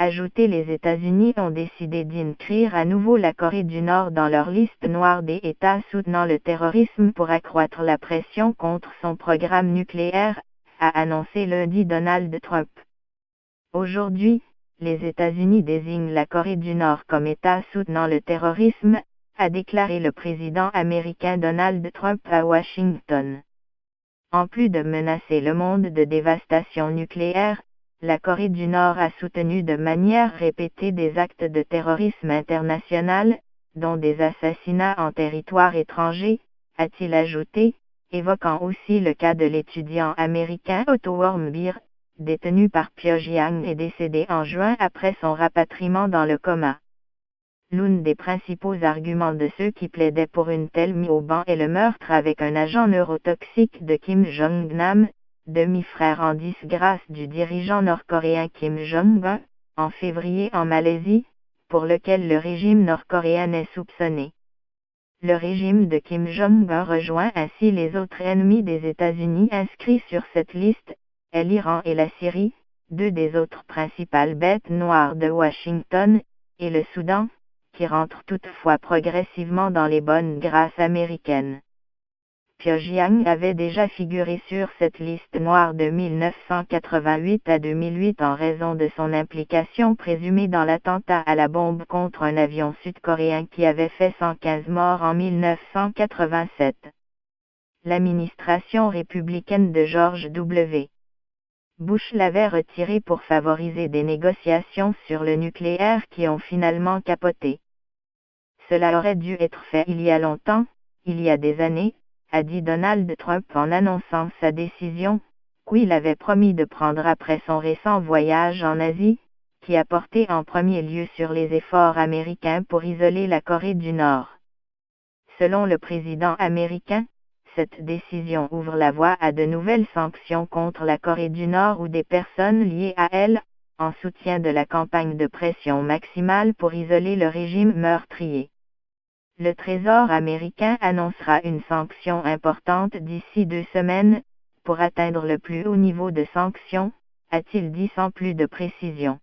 Ajouté, les États-Unis ont décidé d'inclure à nouveau la Corée du Nord dans leur liste noire des États soutenant le terrorisme pour accroître la pression contre son programme nucléaire, a annoncé lundi Donald Trump. Aujourd'hui, les États-Unis désignent la Corée du Nord comme État soutenant le terrorisme, a déclaré le président américain Donald Trump à Washington. En plus de menacer le monde de dévastation nucléaire, la Corée du Nord a soutenu de manière répétée des actes de terrorisme international, dont des assassinats en territoire étranger, a-t-il ajouté, évoquant aussi le cas de l'étudiant américain Otto Warmbier, détenu par Pyongyang et décédé en juin après son rapatriement dans le coma. L'un des principaux arguments de ceux qui plaidaient pour une telle mise au ban est le meurtre avec un agent neurotoxique de Kim Jong-nam, demi-frère en disgrâce du dirigeant nord-coréen Kim Jong-un, en février en Malaisie, pour lequel le régime nord-coréen est soupçonné. Le régime de Kim Jong-un rejoint ainsi les autres ennemis des États-Unis inscrits sur cette liste, l'Iran et la Syrie, deux des autres principales bêtes noires de Washington, et le Soudan, qui rentre toutefois progressivement dans les bonnes grâces américaines. Pyongyang avait déjà figuré sur cette liste noire de 1988 à 2008 en raison de son implication présumée dans l'attentat à la bombe contre un avion sud-coréen qui avait fait 115 morts en 1987. L'administration républicaine de George W. Bush l'avait retiré pour favoriser des négociations sur le nucléaire qui ont finalement capoté. Cela aurait dû être fait il y a longtemps, il y a des années, a dit Donald Trump en annonçant sa décision, qu'il avait promis de prendre après son récent voyage en Asie, qui a porté en premier lieu sur les efforts américains pour isoler la Corée du Nord. Selon le président américain, cette décision ouvre la voie à de nouvelles sanctions contre la Corée du Nord ou des personnes liées à elle, en soutien de la campagne de pression maximale pour isoler le régime meurtrier. Le Trésor américain annoncera une sanction importante d'ici 2 semaines, pour atteindre le plus haut niveau de sanction, a-t-il dit sans plus de précision.